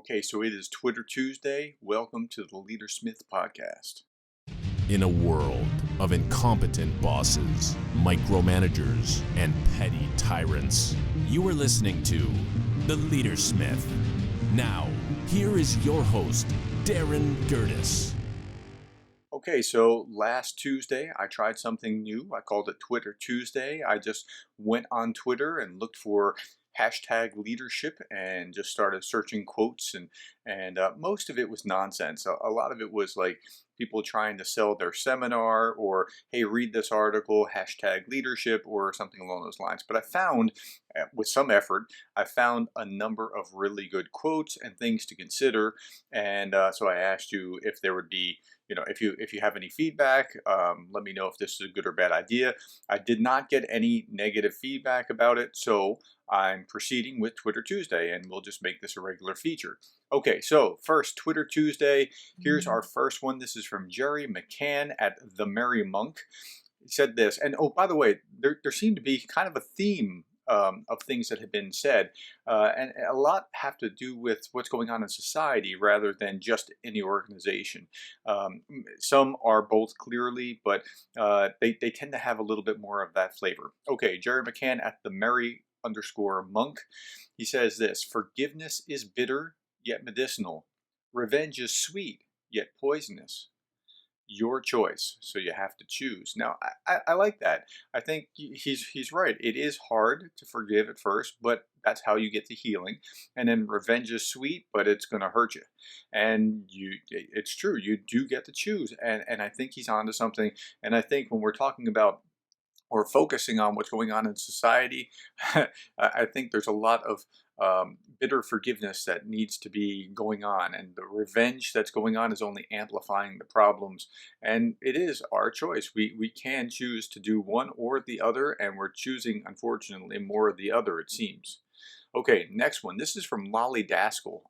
Okay, so it is Twitter Tuesday. Welcome to the Leader Smith podcast. In a world of incompetent bosses, micromanagers, and petty tyrants, you are listening to The Leader Smith. Now, here is your host, Darren Gerdes. Okay, so last Tuesday I tried something new. I called it Twitter Tuesday. I just went on Twitter and looked for hashtag leadership and just started searching quotes and most of it was nonsense. A lot of it was like people trying to sell their seminar or hey, read this article, hashtag leadership or something along those lines. But I found with some effort, I found a number of really good quotes and things to consider. And so I asked you if there would be if you have any feedback, let me know if this is a good or bad idea. I did not get any negative feedback about it, so I'm proceeding with Twitter Tuesday, and we'll just make this a regular feature. Okay, so first, Twitter Tuesday. Here's our first one. This is from Jerry McCann at The Merry Monk. He said this, and oh, by the way, there seemed to be kind of a theme of things that have been said, and a lot have to do with what's going on in society rather than just in the organization. Some are both clearly, but they tend to have a little bit more of that flavor. Okay, Jerry McCann at the Merry_Monk. He says this: forgiveness is bitter yet medicinal. Revenge is sweet yet poisonous. Your choice, so you have to choose. Now, I like that. I think he's right. It is hard to forgive at first, but that's how you get to healing. And then revenge is sweet, but it's going to hurt you. And it's true. You do get to choose. And I think he's onto something. And I think when we're talking about or focusing on what's going on in society, I think there's a lot of bitter forgiveness that needs to be going on, and the revenge that's going on is only amplifying the problems. And it is our choice. We can choose to do one or the other, and we're choosing, unfortunately, more of the other, it seems. Okay, next one. This is from Lolly Daskell.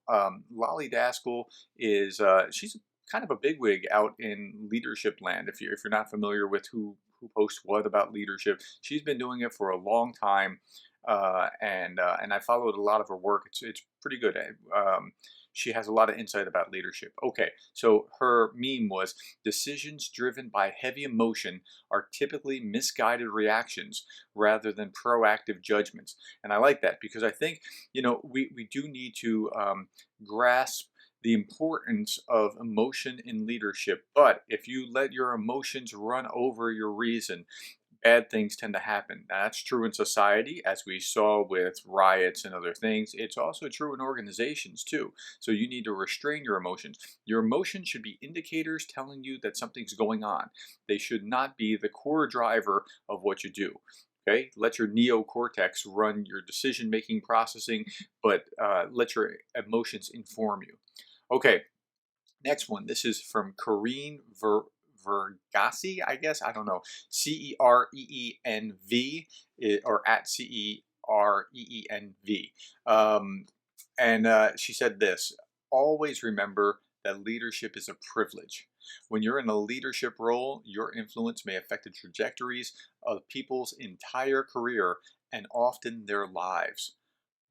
Lolly Daskell is she's kind of a bigwig out in leadership land. If you're not familiar with who posts what about leadership, she's been doing it for a long time, and I followed a lot of her work. It's pretty good. She has a lot of insight about leadership. Okay, so her meme was decisions driven by heavy emotion are typically misguided reactions rather than proactive judgments. And I like that because I think, we do need to grasp the importance of emotion in leadership. But if you let your emotions run over your reason, bad things tend to happen. Now, that's true in society, as we saw with riots and other things. It's also true in organizations, too. So you need to restrain your emotions. Your emotions should be indicators telling you that something's going on. They should not be the core driver of what you do. Okay, let your neocortex run your decision-making processing, but let your emotions inform you. Okay, next one. This is from Corrine Vergassi, I guess. I don't know. CEREENV or at CEREENV. And she said this: always remember that leadership is a privilege. When you're in a leadership role, your influence may affect the trajectories of people's entire career and often their lives.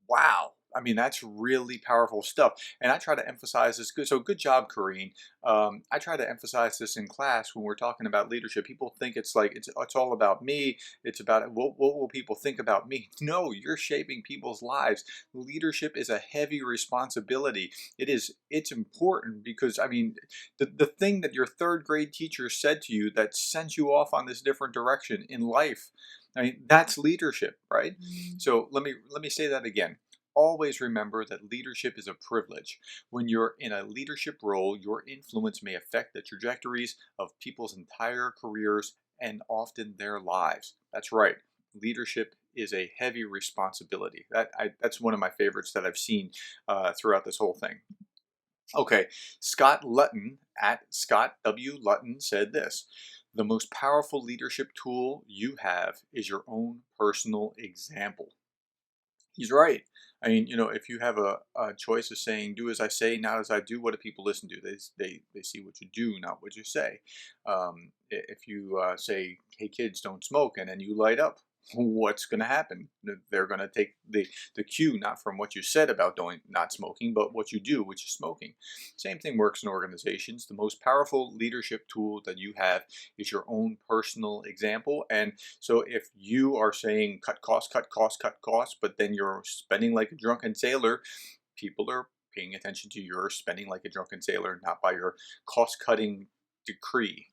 Wow. I mean, that's really powerful stuff. And I try to emphasize this. So good job, Corrine. I try to emphasize this in class when we're talking about leadership. People think it's like, it's all about me. It's about what will people think about me? No, you're shaping people's lives. Leadership is a heavy responsibility. It's important because, I mean, the thing that your third grade teacher said to you that sent you off on this different direction in life, I mean, that's leadership, right? So let me say that again. Always remember that leadership is a privilege. When you're in a leadership role, your influence may affect the trajectories of people's entire careers and often their lives. That's right. Leadership is a heavy responsibility. That's one of my favorites that I've seen throughout this whole thing. Okay, Scott Lutton at Scott W. Lutton said this: the most powerful leadership tool you have is your own personal example. He's right. I mean, if you have a choice of saying, do as I say, not as I do, what do people listen to? They see what you do, not what you say. If you say, hey, kids, don't smoke, and then you light up, what's going to happen? They're going to take the cue not from what you said about doing not smoking, but what you do, which is smoking. Same thing works in organizations. The most powerful leadership tool that you have is your own personal example. And so if you are saying cut costs, cut costs, cut costs, but then you're spending like a drunken sailor, people are paying attention to your spending like a drunken sailor, not by your cost cutting decree.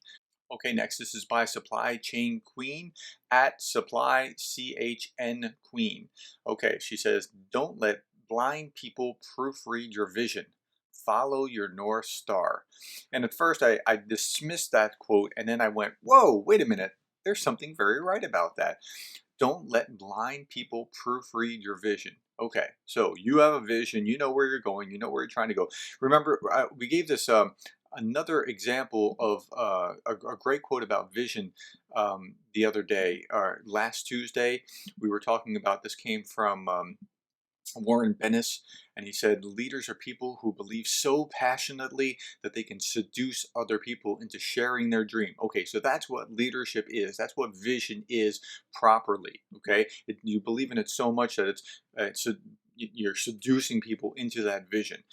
Okay, next, this is by Supply Chain Queen at Supply CHN Queen. Okay, she says, don't let blind people proofread your vision. Follow your North Star. And at first I dismissed that quote, and then I went, whoa, wait a minute. There's something very right about that. Don't let blind people proofread your vision. Okay, so you have a vision, you know where you're going, you know where you're trying to go. Remember, we gave this another example of a great quote about vision the other day, last Tuesday. We were talking about this, came from Warren Bennis, and he said, leaders are people who believe so passionately that they can seduce other people into sharing their dream. Okay, so that's what leadership is. That's what vision is properly. Okay, you believe in it so much that you're seducing people into that vision.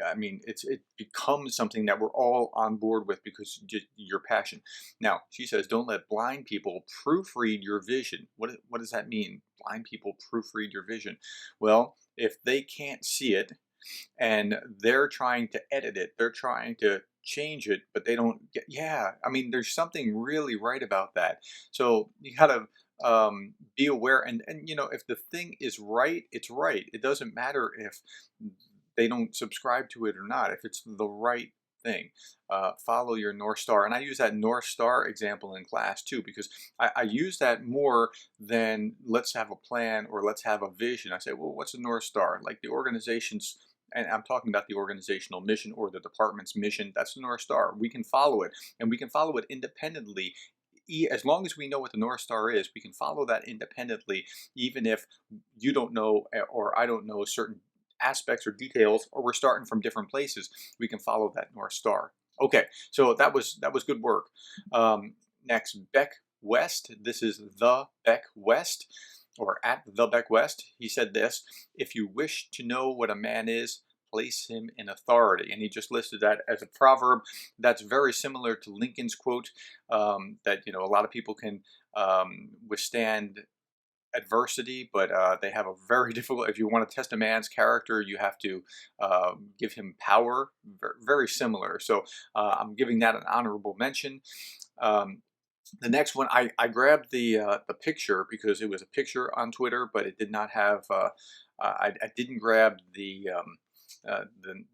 I mean, it becomes something that we're all on board with because your passion. Now, she says, don't let blind people proofread your vision. What does that mean? Blind people proofread your vision. Well, if they can't see it and they're trying to edit it, they're trying to change it, but they don't get, yeah, I mean, there's something really right about that. So you gotta be aware, and you know, if the thing is right, it's right. It doesn't matter if they don't subscribe to it or not. If it's the right thing, follow your North Star. And I use that North Star example in class too, because I use that more than let's have a plan or let's have a vision. I say, well, what's a North Star? Like the organization's, and I'm talking about the organizational mission or the department's mission. That's the North Star. We can follow it, and we can follow it independently. As long as we know what the North Star is, we can follow that independently, even if you don't know or I don't know certain aspects or details, or we're starting from different places. We can follow that North Star. Okay, so that was good work. Next, Beck West. This is the Beck West, or at the Beck West. He said this: if you wish to know what a man is, place him in authority. And he just listed that as a proverb. That's very similar to Lincoln's quote, that a lot of people can withstand adversity, but they have a very difficult. If you want to test a man's character, you have to give him power. Very similar. So I'm giving that an honorable mention. Um, the next one, I grabbed the picture because it was a picture on Twitter, but it did not have. I didn't grab the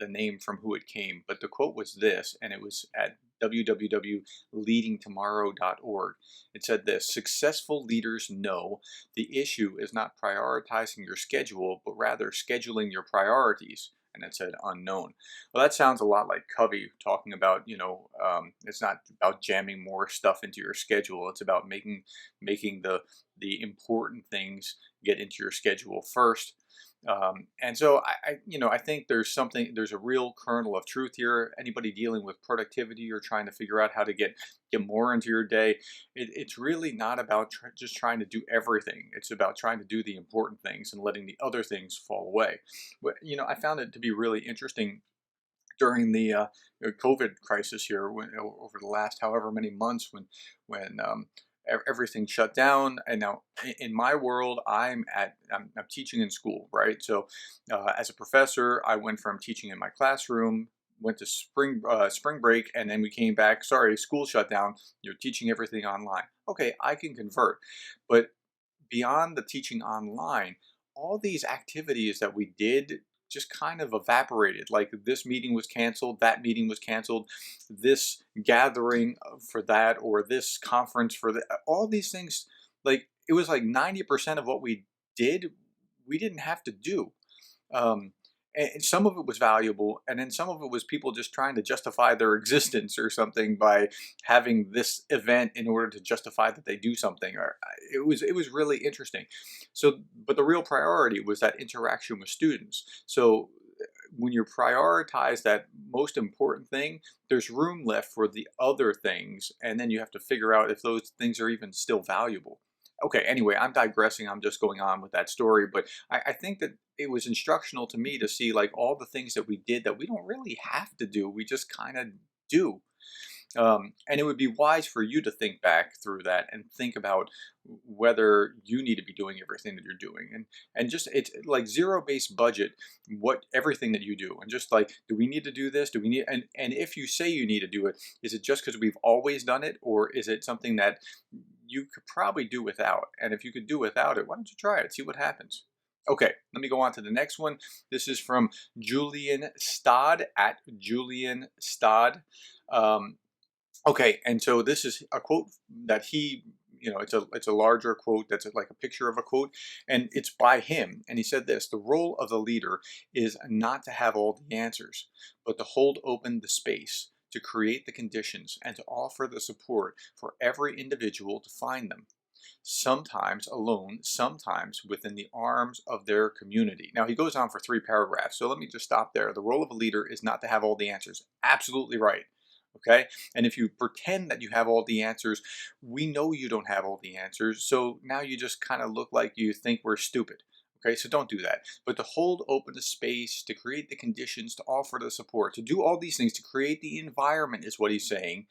name from who it came, but the quote was this, and it was at www.leadingtomorrow.org. It said this: successful leaders know the issue is not prioritizing your schedule, but rather scheduling your priorities. And it said unknown. Well, that sounds a lot like Covey talking about, it's not about jamming more stuff into your schedule. It's about making the important things get into your schedule first. And so I think there's a real kernel of truth here. Anybody dealing with productivity or trying to figure out how to get more into your day, it's really not about just trying to do everything. It's about trying to do the important things and letting the other things fall away. But, I found it to be really interesting during the COVID crisis here, over the last however many months, when everything shut down. And now in my world, I'm teaching in school, right? So as a professor, I went from teaching in my classroom, went to spring break, and then we came back. Sorry, school shut down. You're teaching everything online. Okay, I can convert, but beyond the teaching online, all these activities that we did just kind of evaporated. Like this meeting was canceled, that meeting was canceled, this gathering for that, or this conference for that. All these things, like it was like 90% of what we did, we didn't have to do. Um, and some of it was valuable, and then some of it was people just trying to justify their existence or something by having this event in order to justify that they do something. Or it was really interesting. So, but the real priority was that interaction with students. So when you prioritize that most important thing, there's room left for the other things, and then you have to figure out if those things are even still valuable. Okay, anyway, I'm digressing. I'm just going on with that story, but I think that it was instructional to me to see like all the things that we did that we don't really have to do. We just kind of do. And it would be wise for you to think back through that and think about whether you need to be doing everything that you're doing, and just it's like zero based budget what everything that you do, and just like, do we need to do this, do we need, and if you say you need to do it, is it just because we've always done it, or is it something that you could probably do without? And if you could do without it, why don't you try it, see what happens. Okay, let me go on to the next one. This is from Julian Stod at Julian Stod. Um, Okay, and so this is a quote that he, it's a larger quote that's like a picture of a quote, and it's by him. And he said this: the role of the leader is not to have all the answers, but to hold open the space, to create the conditions, and to offer the support for every individual to find them. Sometimes alone, sometimes within the arms of their community. Now, he goes on for 3 paragraphs, so let me just stop there. The role of a leader is not to have all the answers. Absolutely right. Okay. And if you pretend that you have all the answers, we know you don't have all the answers. So now you just kind of look like you think we're stupid. Okay, so don't do that. But to hold open the space, to create the conditions, to offer the support, to do all these things, to create the environment is what he's saying,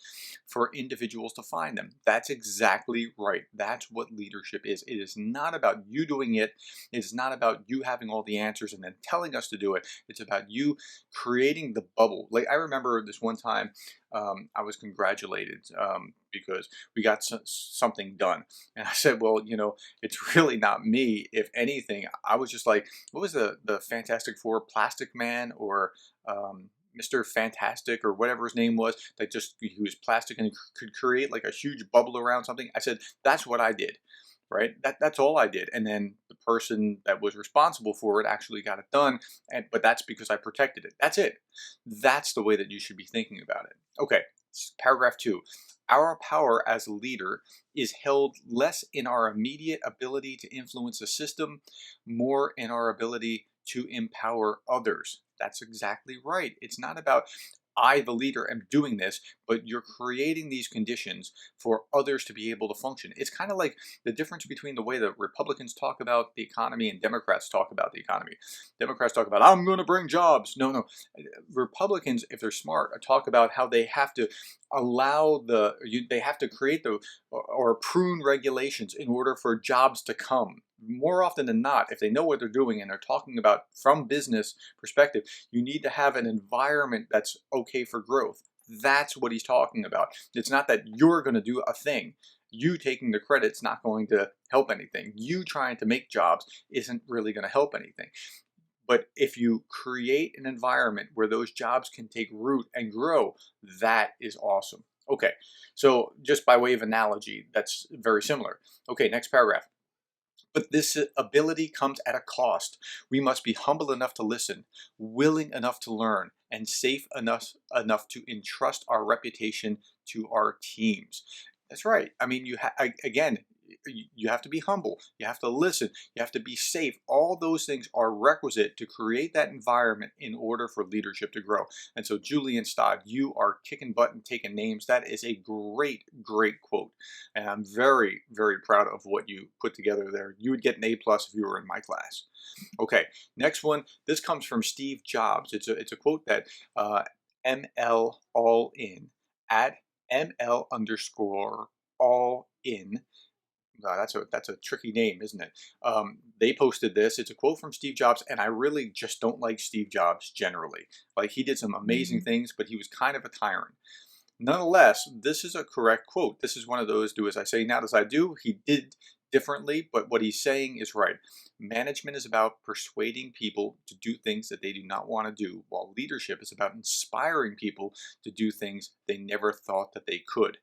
for individuals to find them. That's exactly right. That's what leadership is. It is not about you doing it. It is not about you having all the answers and then telling us to do it. It's about you creating the bubble. Like I remember this one time, I was congratulated because we got something done. And I said, well, it's really not me. If anything, I was just like, what was the Fantastic Four, Plastic Man, or Mr. Fantastic, or whatever his name was, that just, he was plastic and he could create like a huge bubble around something. I said, that's what I did. Right. That's all I did. And then the person that was responsible for it actually got it done. But that's because I protected it. That's it. That's the way that you should be thinking about it. Okay. Paragraph 2. Our power as a leader is held less in our immediate ability to influence the system, more in our ability to empower others. That's exactly right. It's not about I, the leader, am doing this, but you're creating these conditions for others to be able to function. It's kind of like the difference between the way that Republicans talk about the economy and Democrats talk about the economy. Democrats talk about, I'm going to bring jobs. No, no. Republicans, if they're smart, talk about how they have to they have to create or prune regulations in order for jobs to come. More often than not, if they know what they're doing and they're talking about from business perspective, you need to have an environment that's okay for growth. That's what he's talking about. It's not that you're going to do a thing. You taking the credit's not going to help anything. You trying to make jobs isn't really going to help anything. But if you create an environment where those jobs can take root and grow, that is awesome. Okay, so just by way of analogy, that's very similar. Okay, next paragraph. But this ability comes at a cost. We must be humble enough to listen, willing enough to learn, and safe enough to entrust our reputation to our teams. That's right. I mean, again, you have to be humble. You have to listen. You have to be safe. All those things are requisite to create that environment in order for leadership to grow. And so, Julian Stodd, you are kicking butt and taking names. That is a great, great quote. And I'm very, very proud of what you put together there. You would get an A+ if you were in my class. Okay, next one. This comes from Steve Jobs. It's a quote that ML all in at ML underscore all in. That's a tricky name, isn't it? They posted this. It's a quote from Steve Jobs, and I really just don't like Steve Jobs generally. Like, he did some amazing things, but he was kind of a tyrant. Nonetheless, this is a correct quote. This is one of those do as I say, not as I do. He did differently, but what he's saying is right. Management is about persuading people to do things that they do not want to do, while leadership is about inspiring people to do things they never thought that they could.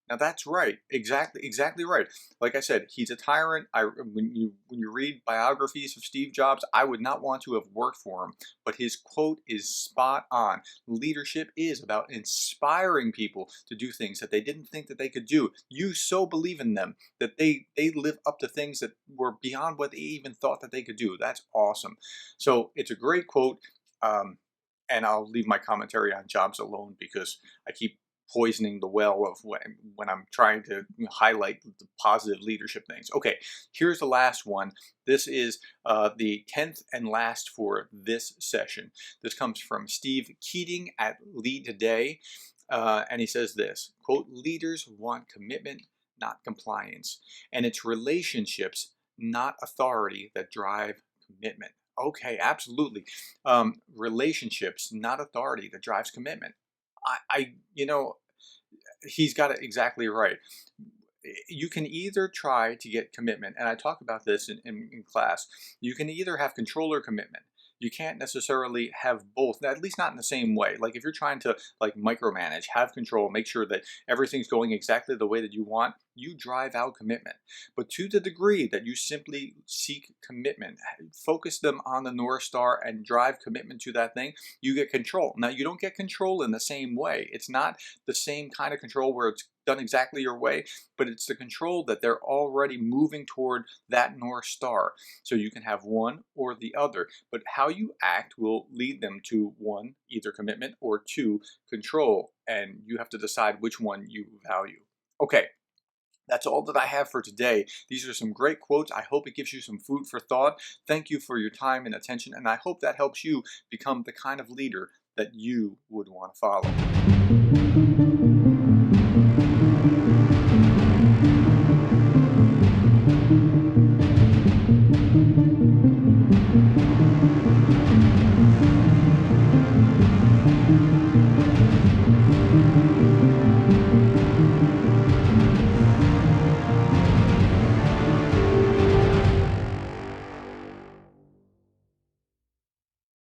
Now that's right, exactly right. Like I said, he's a tyrant. When you read biographies of Steve Jobs, I would not want to have worked for him. But his quote is spot on. Leadership is about inspiring people to do things that they didn't think that they could do. You so believe in them that they live up to things that were beyond what they even thought that they could do. That's awesome. So it's a great quote. And I'll leave my commentary on Jobs alone because I keep poisoning the well of when I'm trying to highlight the positive leadership things. Okay, here's the last one. This is the 10th and last for this session. This comes from Steve Keating at Lead Today. And he says this, quote, leaders want commitment, not compliance. And it's relationships, not authority, that drive commitment. Okay, absolutely. Relationships, not authority, that drives commitment. He's got it exactly right. You can either try to get commitment, and I talk about this in class. You can either have control or commitment. You can't necessarily have both, at least not in the same way. Like if you're trying to like micromanage, have control, make sure that everything's going exactly the way that you want, you drive out commitment. But to the degree that you simply seek commitment, focus them on the North Star and drive commitment to that thing, you get control. Now, you don't get control in the same way. It's not the same kind of control where it's done exactly your way, but it's the control that they're already moving toward that North Star. So you can have one or the other, but how you act will lead them to one, either commitment, or two, control, and you have to decide which one you value. Okay. That's all that I have for today. These are some great quotes. I hope it gives you some food for thought. Thank you for your time and attention, and I hope that helps you become the kind of leader that you would want to follow.